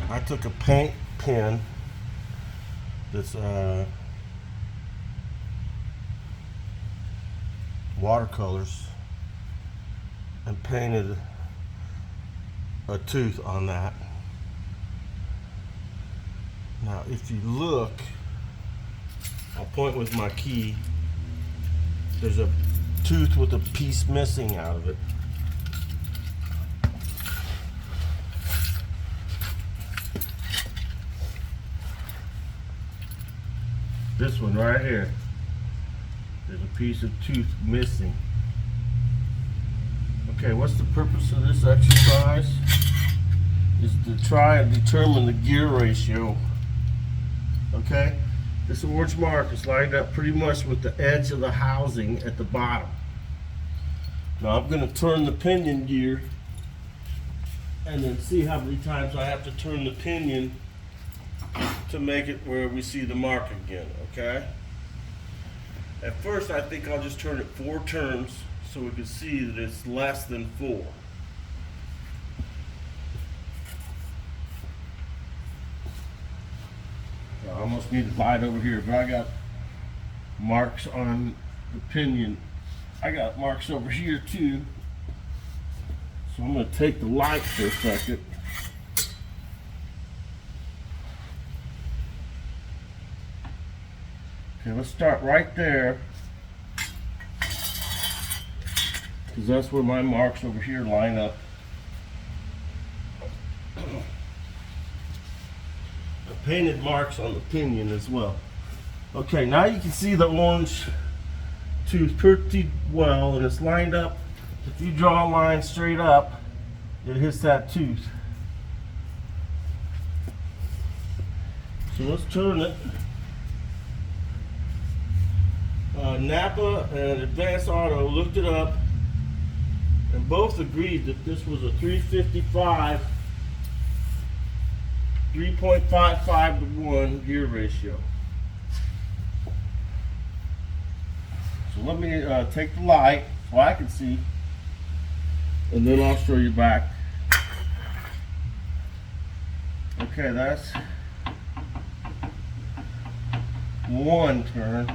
I took a paint pen that's watercolors and painted a tooth on that. Now if you look, I'll point with my key, there's a tooth with a piece missing out of it. This one right here, there's a piece of tooth missing. Okay, what's the purpose of this exercise? Is to try and determine the gear ratio. Okay, this orange mark is lined up pretty much with the edge of the housing at the bottom. Now I'm going to turn the pinion gear and then see how many times I have to turn the pinion to make it where we see the mark again, okay? At first I think I'll just turn it 4 turns so we can see that it's less than 4. I almost need a light over here, but I got marks on the pinion. I got marks over here too. So I'm going to take the light for a second. Okay, let's start right there, because that's where my marks over here line up. I painted marks on the pinion as well. Okay, now you can see the orange tooth pretty well, and it's lined up. If you draw a line straight up, it hits that tooth. So let's turn it. Napa and Advanced Auto looked it up and both agreed that this was a 355, 3.55 to 1 gear ratio. So let me take the light so I can see, and then I'll show you back. Okay, that's 1 turn.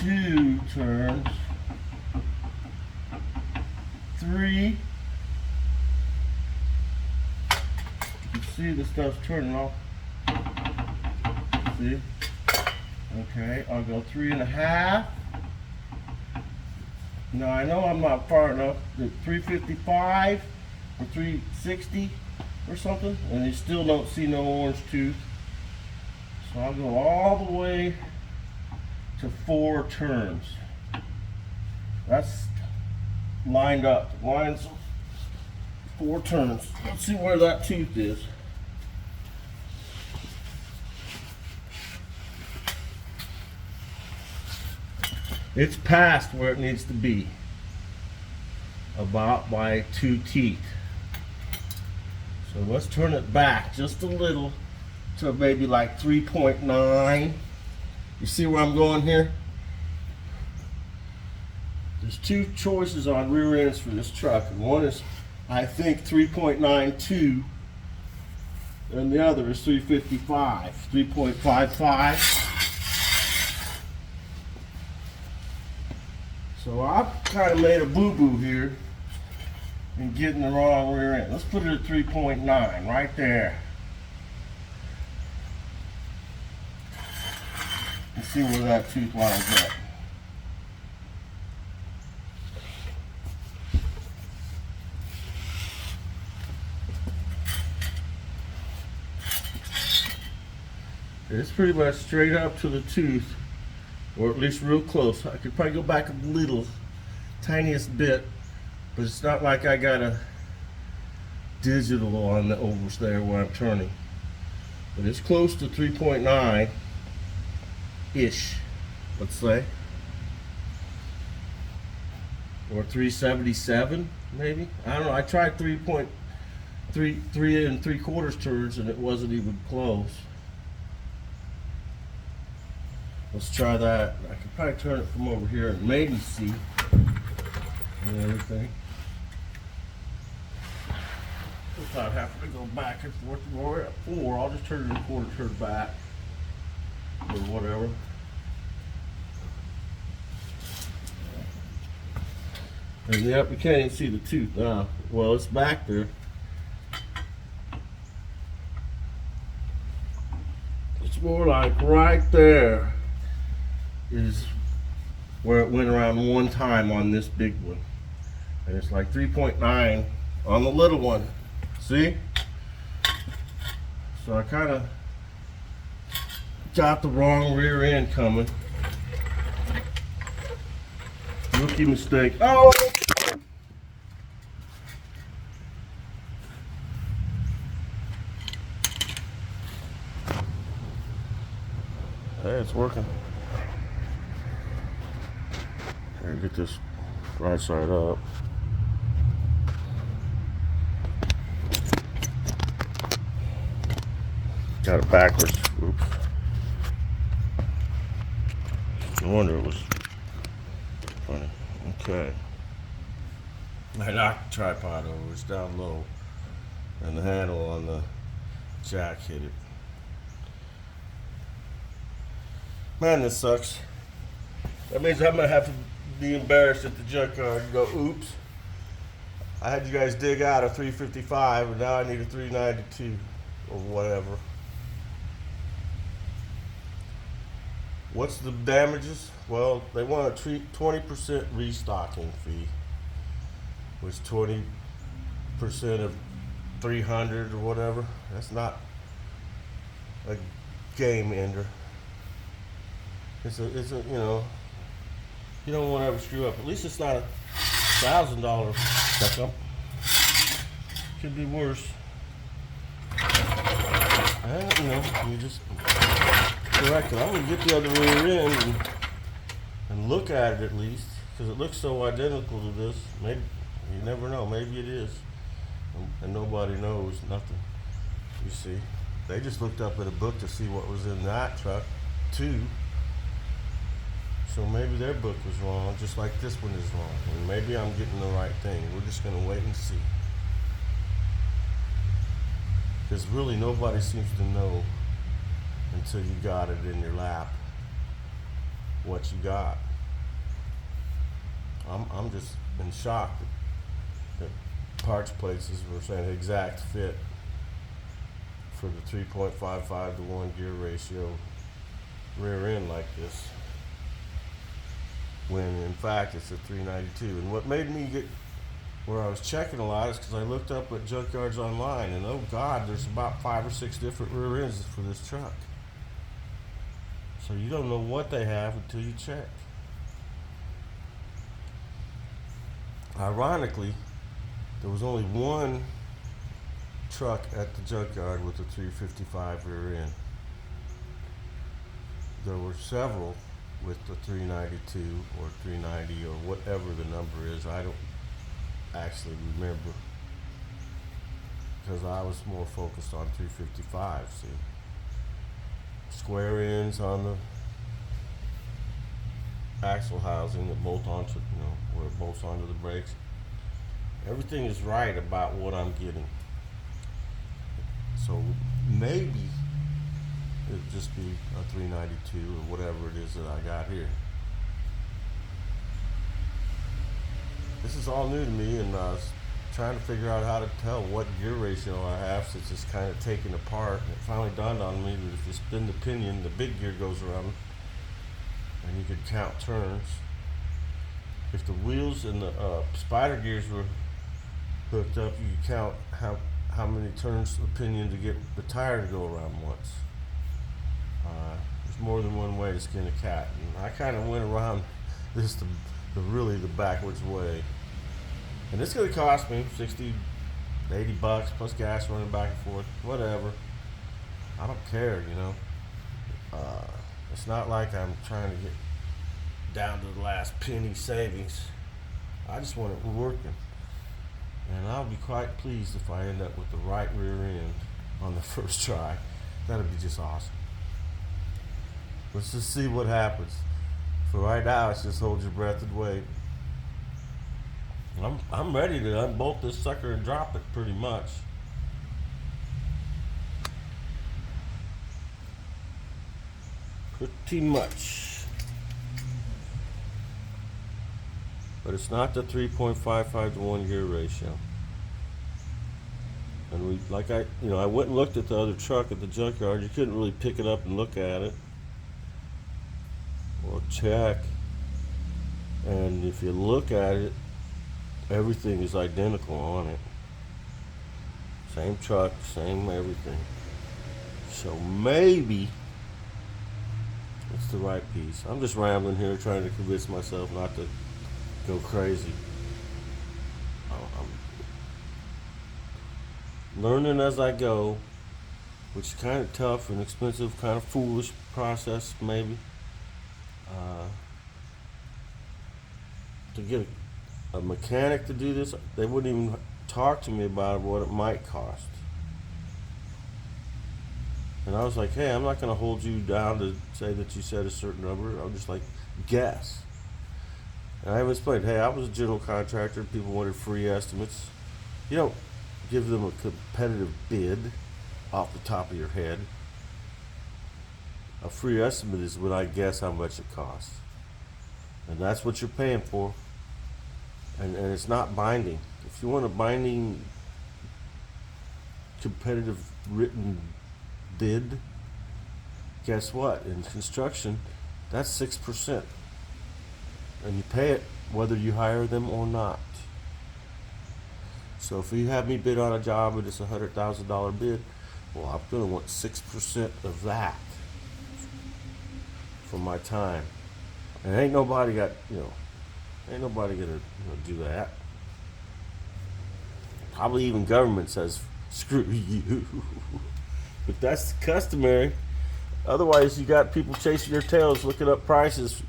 2 turns, 3. You can see the stuff's turning off. See? Okay, I'll go 3.5. Now I know I'm not far enough. The 355 or 360 or something, and you still don't see no orange tooth. So I'll go all the way to 4 turns. That's lined up. Lines 4 turns. Let's see where that tooth is. It's past where it needs to be, about by 2 teeth. So let's turn it back just a little to maybe like 3.9. You see where I'm going here? There's 2 choices on rear ends for this truck, and one is, I think, 3.92, and the other is 355, 3.55. So I've kind of made a boo-boo here and getting the wrong rear end. Let's put it at 3.9 right there. And see where that tooth lines up. It's pretty much straight up to the tooth, or at least real close. I could probably go back a little, tiniest bit, but it's not like I got a digital on the overs there where I'm turning. But it's close to 3.9-ish, let's say. Or 377, maybe? I don't know, I tried 3 3.75 turns and it wasn't even close. Let's try that. I could probably turn it from over here and maybe see and everything. without having to go back and forth. We're at 4. I'll just turn it a quarter turn back or whatever. And yep, you can't even see the tooth now. Well, it's back there. It's more like right there is where it went around one time on this big one. And it's like 3.9 on the little one. See? So I kind of got the wrong rear end coming. Rookie mistake. Oh! Hey, it's working. Here, get this right side up. Got it backwards. Oops. No wonder it was funny. Okay. I knocked the tripod over. It's down low. And the handle on the jack hit it. Man, this sucks. That means I'm gonna have to be embarrassed at the junkyard and go, oops. I had you guys dig out a 355 and now I need a 392 or whatever. What's the damages? Well, they want a 20% restocking fee, which 20% of 300 or whatever. That's not a game ender. It's a, you know, you don't want to ever screw up. At least it's not a $1,000 checkup. Could be worse. And, you know, you just correct it. I'm gonna get the other rear end and look at it at least, because it looks so identical to this. Maybe, you never know. Maybe it is, and nobody knows nothing. You see, they just looked up at a book to see what was in that truck too. So maybe their book was wrong, just like this one is wrong. And maybe I'm getting the right thing. We're just gonna wait and see. Because really nobody seems to know until you got it in your lap what you got. I'm just in shock that parts places were saying exact fit for the 3.55 to 1 gear ratio rear end like this, when in fact it's a 392. And what made me get where I was checking a lot is because I looked up at junkyards online, and oh God, there's about 5 or 6 different rear ends for this truck. So you don't know what they have until you check. Ironically, there was only one truck at the junkyard with a 355 rear end. There were several with the 392 or 390 or whatever the number is. I don't actually remember, because I was more focused on 355. See, square ends on the axle housing that bolt onto, you know, where it bolts onto the brakes. Everything is right about what I'm getting. So maybe it'd just be a 392 or whatever it is that I got here. This is all new to me, and I was trying to figure out how to tell what gear ratio I have, since it's kind of taken apart. And it finally dawned on me that if you spin the pinion, the big gear goes around, and you could count turns. If the wheels and the spider gears were hooked up, you could count how many turns the pinion to get the tire to go around once. There's more than one way to skin a cat, and I kind of went around this really the backwards way. And it's going to cost me 60, 80 bucks plus gas running back and forth, whatever. I don't care, you know. It's not like I'm trying to get down to the last penny savings. I just want it working. And I'll be quite pleased if I end up with the right rear end on the first try. That'd be just awesome. Let's just see what happens. For right now, it's just hold your breath and wait. I'm ready to unbolt this sucker and drop it pretty much. pretty much. But it's not the 3.55 to 1 gear ratio. And I went and looked at the other truck at the junkyard. You couldn't really pick it up and look at it or check. And if you look at it, everything is identical on it. Same truck, same everything. So maybe it's the right piece. I'm just rambling here trying to convince myself not to go crazy. I'm learning as I go, which is kind of tough and expensive, kind of foolish process maybe. To get a mechanic to do this, they wouldn't even talk to me about what it might cost. And I was like, hey, I'm not going to hold you down to say that you said a certain number. I'm just like, guess. And I even explained, hey, I was a general contractor. People wanted free estimates. You don't give them a competitive bid off the top of your head. A free estimate is when I guess how much it costs. And that's what you're paying for. And it's not binding. If you want a binding, competitive written bid, guess what? In construction, that's 6%. And you pay it whether you hire them or not. So if you have me bid on a job and it's a $100,000 bid, well, I'm going to want 6% of that for my time. And ain't nobody got, ain't nobody gonna do that. Probably even government says, screw you. But that's customary. Otherwise, you got people chasing their tails looking up prices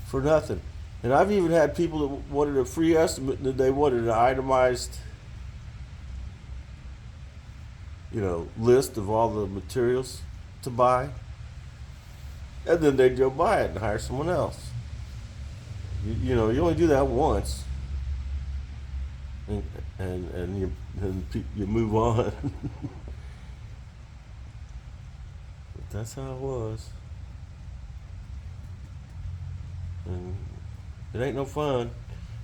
for nothing. And I've even had people that wanted a free estimate and they wanted an itemized, list of all the materials to buy. And then they'd go buy it and hire someone else. You only do that once, and you move on. But that's how it was, and it ain't no fun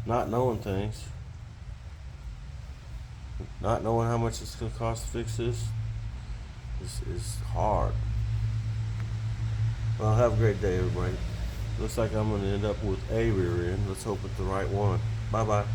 not knowing things, not knowing how much it's gonna cost to fix this. Is hard. Well, have a great day, everybody. Looks like I'm going to end up with a rear end. Let's hope it's the right one. Bye-bye.